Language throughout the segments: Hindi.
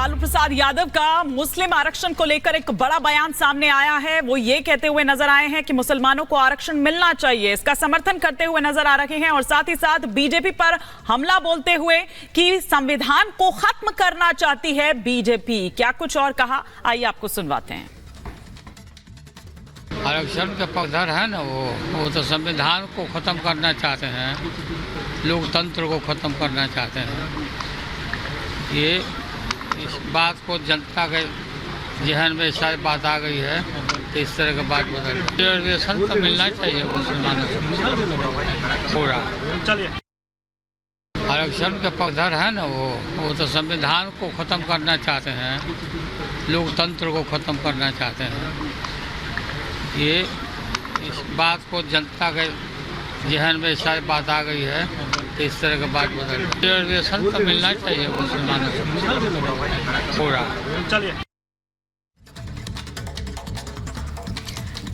लालू प्रसाद यादव का मुस्लिम आरक्षण को लेकर एक बड़ा बयान सामने आया है। वो ये कहते हुए नजर आए हैं कि मुसलमानों को आरक्षण मिलना चाहिए, इसका समर्थन करते हुए नजर आ रहे हैं और साथ ही साथ बीजेपी पर हमला बोलते हुए कि संविधान को खत्म करना चाहती है बीजेपी। क्या कुछ और कहा, आइए आपको सुनवाते हैं। आरक्षण का पक्षधर है ना, वो तो संविधान को खत्म करना चाहते हैं, लोकतंत्र को खत्म करना चाहते हैं। ये इस बात को जनता के जहन में शायद बात आ गई है, तो इस तरह की बात बदल रिजर्वेशन तो मिलना चाहिए मुसलमानों को पूरा। आरक्षण का पक्षधर है ना, वो तो संविधान को खत्म करना चाहते हैं, लोकतंत्र को खत्म करना चाहते हैं। ये इस बात को जनता के जहन में शायद बात आ गई है, तो इस तरह की बात बदल रिजर्वेशन तो मिलना चाहिए मुसलमानों को पूरा।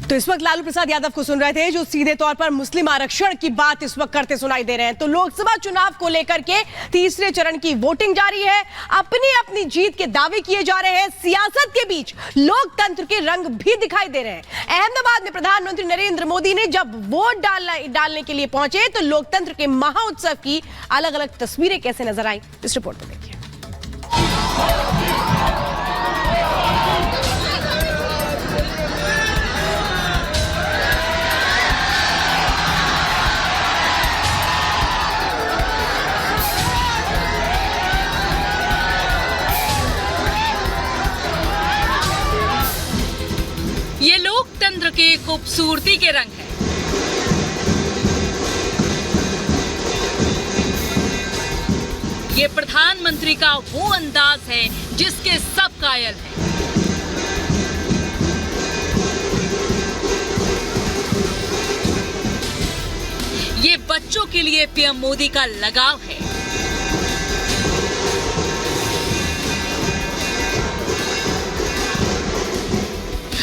तो इस वक्त लालू प्रसाद यादव को सुन रहे थे, जो सीधे तौर पर मुस्लिम आरक्षण की बात इस वक्त करते सुनाई दे रहे हैं। तो लोकसभा चुनाव को लेकर के तीसरे चरण की वोटिंग जारी है, अपनी अपनी जीत के दावे किए जा रहे हैं। सियासत के बीच लोकतंत्र के रंग भी दिखाई दे रहे हैं। अहमदाबाद में प्रधानमंत्री नरेंद्र मोदी ने जब वोट डालने के लिए पहुंचे तो लोकतंत्र के महाउत्सव की अलग अलग तस्वीरें कैसे नजर आई, इस रिपोर्ट में देखिए। ये लोकतंत्र के खूबसूरती के रंग है। ये प्रधानमंत्री का वो अंदाज है जिसके सब कायल हैं। ये बच्चों के लिए पीएम मोदी का लगाव है।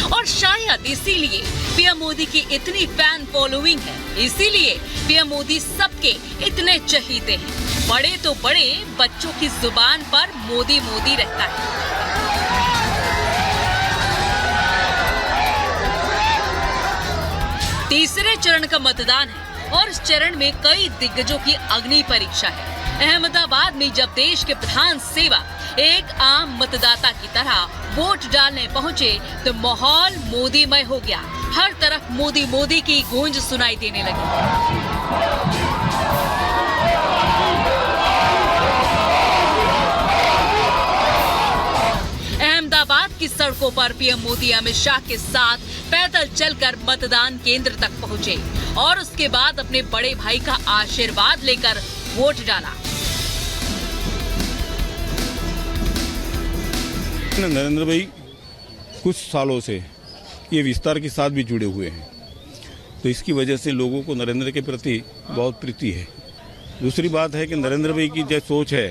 और शायद इसीलिए पीएम मोदी की इतनी फैन फॉलोइंग है, इसीलिए पीएम मोदी सबके इतने चहीते हैं। बड़े तो बड़े, बच्चों की जुबान पर मोदी मोदी रहता है। तीसरे चरण का मतदान है और इस चरण में कई दिग्गजों की अग्नि परीक्षा है। अहमदाबाद में जब देश के प्रधान सेवक एक आम मतदाता की तरह वोट डालने पहुंचे तो माहौल मोदीमय हो गया। हर तरफ मोदी मोदी की गूंज सुनाई देने लगी। अहमदाबाद की सड़कों पर पीएम मोदी अमित शाह के साथ पैदल चलकर मतदान केंद्र तक पहुंचे और उसके बाद अपने बड़े भाई का आशीर्वाद लेकर वोट डाला। नरेंद्र भाई कुछ सालों से ये विस्तार के साथ भी जुड़े हुए हैं, तो इसकी वजह से लोगों को नरेंद्र के प्रति बहुत प्रीति है। दूसरी बात है कि नरेंद्र भाई की जो सोच है,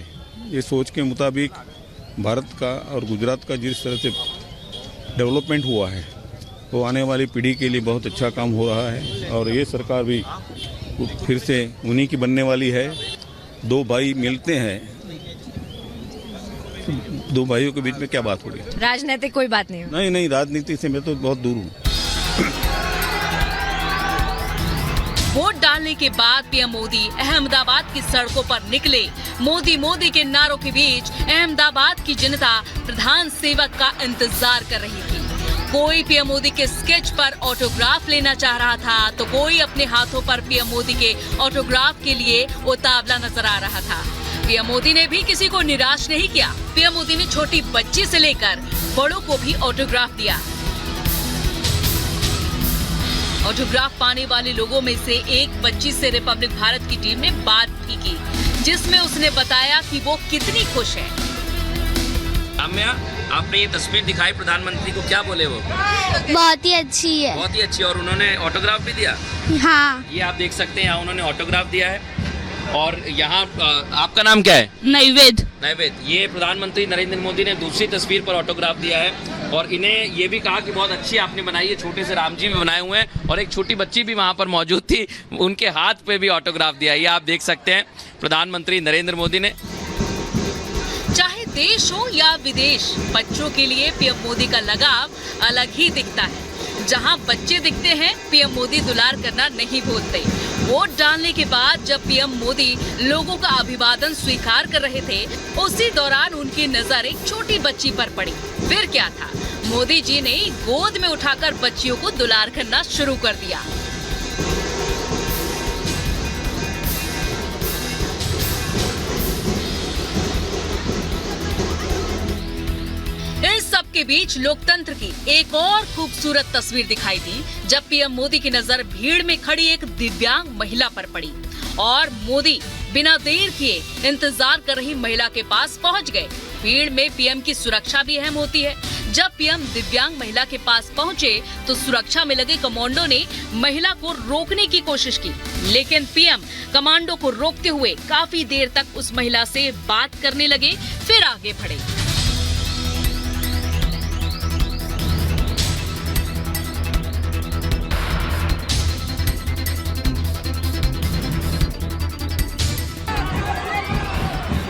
ये सोच के मुताबिक भारत का और गुजरात का जिस तरह से डेवलपमेंट हुआ है, वो आने वाली पीढ़ी के लिए बहुत अच्छा काम हो रहा है। और ये सरकार भी फिर से उन्हीं की बनने वाली है। दो भाई मिलते हैं, दो भाइयों के बीच में क्या बात हो रही है? राजनीतिक कोई बात नहीं। नहीं, राजनीति से मैं तो बहुत दूर हूँ। वोट डालने के बाद पीएम मोदी अहमदाबाद की सड़कों पर निकले। मोदी मोदी के नारों के बीच अहमदाबाद की जनता प्रधान सेवक का इंतजार कर रही थी। कोई पीएम मोदी के स्केच पर ऑटोग्राफ लेना चाह रहा था तो कोई अपने हाथों पर पीएम मोदी के ऑटोग्राफ के लिए उतावला नजर आ रहा था। पीएम मोदी ने भी किसी को निराश नहीं किया। पीएम मोदी ने छोटी बच्ची से लेकर बड़ों को भी ऑटोग्राफ दिया। ऑटोग्राफ पाने वाले लोगों में से एक बच्ची से रिपब्लिक भारत की टीम ने बात भी की, जिसमें उसने बताया कि वो कितनी खुश है। काम्या, आपने ये तस्वीर दिखाई प्रधानमंत्री को, क्या बोले वो? बहुत ही अच्छी है। बहुत ही अच्छी। और उन्होंने ऑटोग्राफ भी दिया? हाँ। ये आप देख सकते हैं, यहाँ उन्होंने ऑटोग्राफ दिया है। और यहाँ आपका नाम क्या है? नैवेद्य। ये प्रधानमंत्री नरेंद्र मोदी ने दूसरी तस्वीर पर ऑटोग्राफ दिया है और इन्हें ये भी कहा कि बहुत अच्छी आपने बनाई है। छोटे से राम जी भी बनाए हुए हैं और एक छोटी बच्ची भी वहाँ पर मौजूद थी, उनके हाथ पे भी ऑटोग्राफ दिया। ये आप देख सकते हैं प्रधानमंत्री नरेंद्र मोदी ने। चाहे देश हो या विदेश, बच्चों के लिए पीएम मोदी का लगाव अलग ही दिखता है। जहां बच्चे दिखते हैं, पीएम मोदी दुलार करना नहीं भूलते। वोट डालने के बाद जब पीएम मोदी लोगों का अभिवादन स्वीकार कर रहे थे, उसी दौरान उनकी नजर एक छोटी बच्ची पर पड़ी। फिर क्या था, मोदी जी ने गोद में उठाकर बच्चियों को दुलार करना शुरू कर दिया। इस सब के बीच लोकतंत्र की एक और खूबसूरत तस्वीर दिखाई दी जब पीएम मोदी की नजर भीड़ में खड़ी एक दिव्यांग महिला पर पड़ी और मोदी बिना देर किए इंतजार कर रही महिला के पास पहुंच गए। भीड़ में पीएम की सुरक्षा भी अहम होती है। जब पीएम दिव्यांग महिला के पास पहुंचे तो सुरक्षा में लगे कमांडो ने महिला को रोकने की कोशिश की, लेकिन पीएम कमांडो को रोकते हुए काफी देर तक उस महिला से बात करने लगे, फिर आगे बढ़े।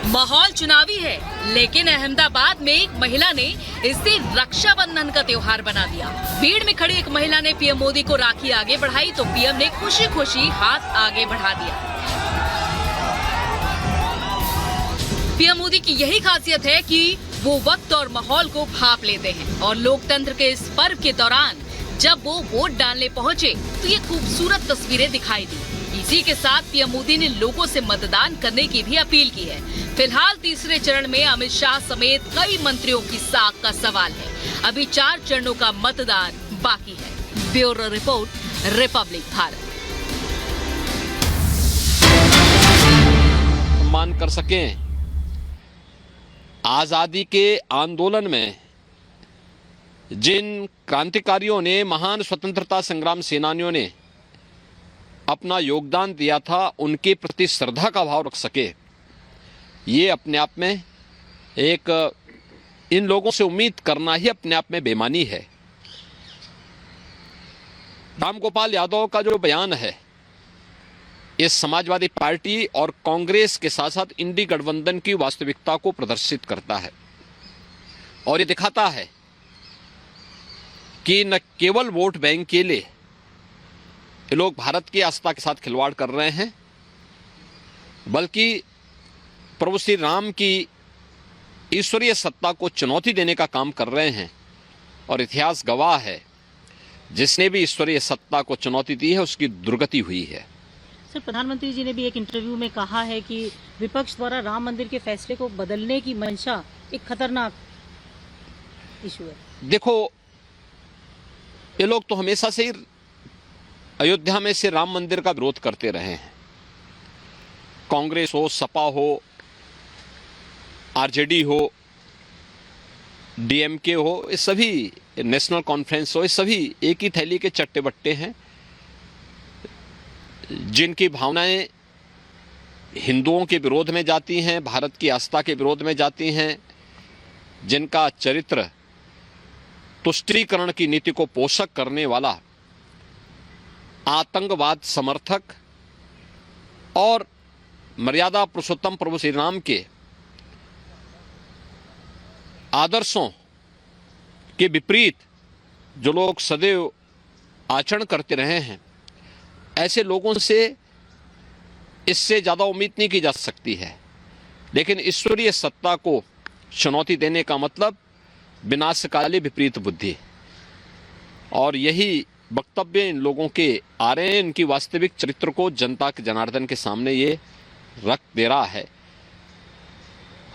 माहौल चुनावी है, लेकिन अहमदाबाद में एक महिला ने इसे रक्षाबंधन का त्योहार बना दिया। भीड़ में खड़ी एक महिला ने पीएम मोदी को राखी आगे बढ़ाई तो पीएम ने खुशी खुशी हाथ आगे बढ़ा दिया। पीएम मोदी की यही खासियत है कि वो वक्त और माहौल को भांप लेते हैं और लोकतंत्र के इस पर्व के दौरान जब वो वोट डालने पहुंचे तो ये खूबसूरत तस्वीरें दिखाई दी। इसी के साथ पीएम मोदी ने लोगों से मतदान करने की भी अपील की है। फिलहाल तीसरे चरण में अमित शाह समेत कई मंत्रियों की साख का सवाल है। अभी 4 चरणों का मतदान बाकी है। Bureau report, Republic Bharat. सम्मान कर सकें। आजादी के आंदोलन में जिन क्रांतिकारियों ने, महान स्वतंत्रता संग्राम सेनानियों ने अपना योगदान दिया था, उनके प्रति श्रद्धा का भाव रख सके, ये अपने आप में एक, इन लोगों से उम्मीद करना ही अपने आप में बेईमानी है। रामगोपाल यादव का जो बयान है, इस समाजवादी पार्टी और कांग्रेस के साथ साथ इंडी गठबंधन की वास्तविकता को प्रदर्शित करता है और ये दिखाता है कि न केवल वोट बैंक के लिए ये लोग भारत की आस्था के साथ खिलवाड़ कर रहे हैं, बल्कि प्रभु श्री राम की ईश्वरीय सत्ता को चुनौती देने का काम कर रहे हैं। और इतिहास गवाह है, जिसने भी ईश्वरीय सत्ता को चुनौती दी है उसकी दुर्गति हुई है। सर, प्रधानमंत्री जी ने भी एक इंटरव्यू में कहा है कि विपक्ष द्वारा राम मंदिर के फैसले को बदलने की मंशा एक खतरनाक इशू है। देखो, ये लोग तो हमेशा से ही अयोध्या में से राम मंदिर का विरोध करते रहे हैं। कांग्रेस हो, सपा हो, आरजेडी हो, डीएमके हो, ये सभी, नेशनल कॉन्फ्रेंस हो, ये सभी एक ही थैली के चट्टे बट्टे हैं, जिनकी भावनाएं हिंदुओं के विरोध में जाती हैं, भारत की आस्था के विरोध में जाती हैं, जिनका चरित्र तुष्टीकरण की नीति को पोषक करने वाला आतंकवाद समर्थक और मर्यादा पुरुषोत्तम प्रभु श्री राम के आदर्शों के विपरीत जो लोग सदैव आचरण करते रहे हैं, ऐसे लोगों से इससे ज़्यादा उम्मीद नहीं की जा सकती है। लेकिन ईश्वरीय सत्ता को चुनौती देने का मतलब विनाशकाली विपरीत बुद्धि, और यही वक्तव्य इन लोगों के आ रहे हैं। इनकी वास्तविक चरित्र को जनता के जनार्दन के सामने ये रख दे रहा है।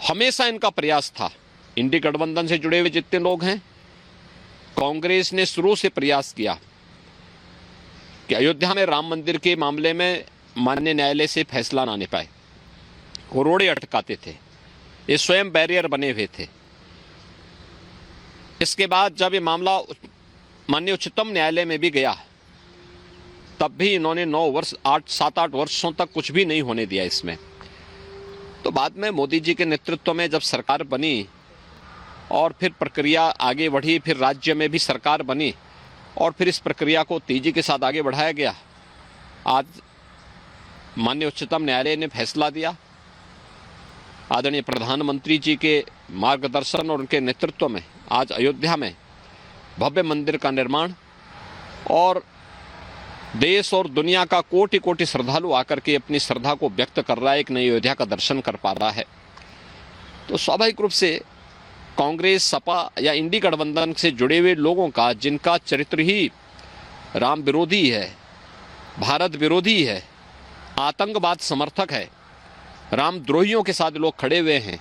हमेशा इनका प्रयास था, इंडी गठबंधन से जुड़े हुए जितने लोग हैं, कांग्रेस ने शुरू से प्रयास किया कि अयोध्या में राम मंदिर के मामले में माननीय न्यायालय से फैसला ना आने पाए। वो रोड़े अटकाते थे, ये स्वयं बैरियर बने हुए थे। इसके बाद जब ये मामला माननीय उच्चतम न्यायालय में भी गया, तब भी इन्होंने 7-8 वर्षों तक कुछ भी नहीं होने दिया इसमें। तो बाद में मोदी जी के नेतृत्व में जब सरकार बनी और फिर प्रक्रिया आगे बढ़ी, फिर राज्य में भी सरकार बनी और फिर इस प्रक्रिया को तेजी के साथ आगे बढ़ाया गया। आज माननीय उच्चतम न्यायालय ने फैसला दिया। आदरणीय प्रधानमंत्री जी के मार्गदर्शन और उनके नेतृत्व में आज अयोध्या में भव्य मंदिर का निर्माण और देश और दुनिया का कोटि कोटि श्रद्धालु आकर के अपनी श्रद्धा को व्यक्त कर रहा है, एक नई अयोध्या का दर्शन कर पा रहा है। तो स्वाभाविक रूप से कांग्रेस, सपा या इंडी गठबंधन से जुड़े हुए लोगों का, जिनका चरित्र ही राम विरोधी है, भारत विरोधी है, आतंकवाद समर्थक है, रामद्रोहियों के साथ लोग खड़े हुए हैं।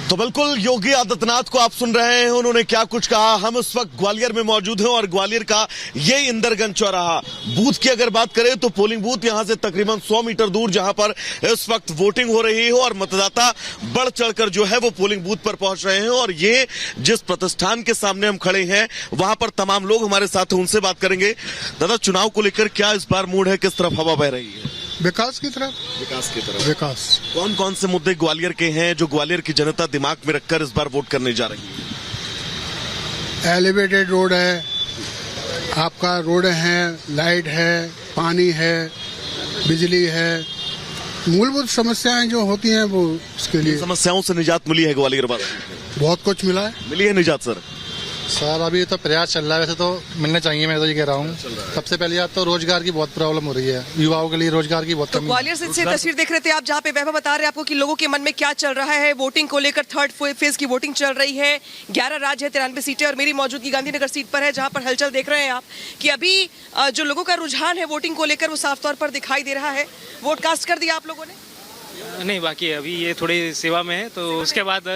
तो बिल्कुल योगी आदित्यनाथ को आप सुन रहे हैं, उन्होंने क्या कुछ कहा। हम इस वक्त ग्वालियर में मौजूद हैं और ग्वालियर का ये इंदरगंज चौराहा, बूथ की अगर बात करें तो पोलिंग बूथ यहां से तकरीबन 100 मीटर दूर, जहां पर इस वक्त वोटिंग हो रही है और मतदाता बढ़ चढ़कर जो है वो पोलिंग बूथ पर पहुंच रहे हैं। और ये जिस प्रतिष्ठान के सामने हम खड़े हैं वहां पर तमाम लोग हमारे साथ हैं, उनसे बात करेंगे। दादा, चुनाव को लेकर क्या इस बार मूड है, किस तरफ हवा बह रही है? विकास की तरफ। विकास की तरफ। विकास। कौन कौन से मुद्दे ग्वालियर के हैं जो ग्वालियर की जनता दिमाग में रखकर इस बार वोट करने जा रही है? एलिवेटेड रोड है, आपका रोड है, लाइट है, पानी है, बिजली है, मूलभूत समस्याएं जो होती हैं वो उसके लिए। समस्याओं से निजात मिली है ग्वालियर वालों को? बहुत कुछ मिला है। मिली है निजात सर? सर अभी तो प्रयास चल रहा है, वैसे तो मिलना चाहिए, मैं तो ये कह रहा हूँ। सबसे पहले बात तो रोजगार की बहुत प्रॉब्लम हो रही है, युवाओं के लिए रोजगार की बहुत कमी। ग्वालियर से तस्वीर देख रहे थे आप, जहाँ पे वैभव बता रहे हैं आपको कि लोगों के मन में क्या चल रहा है। वोटिंग को लेकर थर्ड फेज की वोटिंग चल रही है। 11 राज्य है, 93 सीटें, और मेरी मौजूदगी गांधीनगर सीट पर है, जहाँ पर हलचल देख रहे हैं आप कि अभी जो लोगों का रुझान है वोटिंग को लेकर वो साफ तौर पर दिखाई दे रहा है। वोट कास्ट कर दिया आप लोगों ने? नहीं, बाकी अभी ये थोड़ी सेवा में है, तो उसके बाद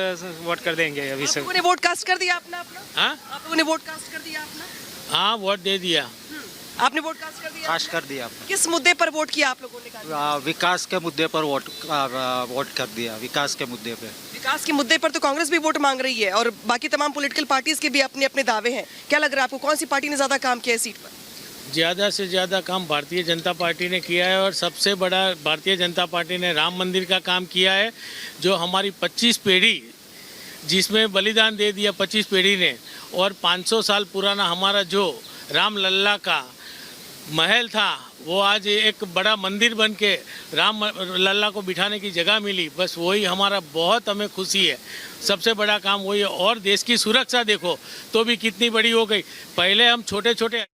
वोट कर देंगे। अभी सब लोगों ने वोट कास्ट कर दिया अपना? हाँ, आप लोगों ने वोट कास्ट कर दिया अपना? हाँ, वोट दे दिया। आपने वोट कास्ट कर दिया? कास्ट कर दिया। किस मुद्दे पर वोट किया आप लोगों ने? विकास के मुद्दे पर वोट कर दिया। विकास के मुद्दे पे। विकास के मुद्दे पर तो कांग्रेस भी वोट मांग रही है और बाकी तमाम पॉलिटिकल पार्टीज के भी अपने अपने दावे हैं। क्या लग रहा है आपको, कौन सी पार्टी ने ज्यादा काम किया है सीट पर? ज़्यादा से ज़्यादा काम भारतीय जनता पार्टी ने किया है, और सबसे बड़ा भारतीय जनता पार्टी ने राम मंदिर का काम किया है, जो हमारी 25 पीढ़ी जिसमें बलिदान दे दिया 25 पीढ़ी ने, और 500 साल पुराना हमारा जो राम लल्ला का महल था वो आज एक बड़ा मंदिर बन के राम लल्ला को बिठाने की जगह मिली। बस वही हमारा बहुत हमें खुशी है, सबसे बड़ा काम वही है। और देश की सुरक्षा देखो तो भी कितनी बड़ी हो गई। पहले हम छोटे छोटे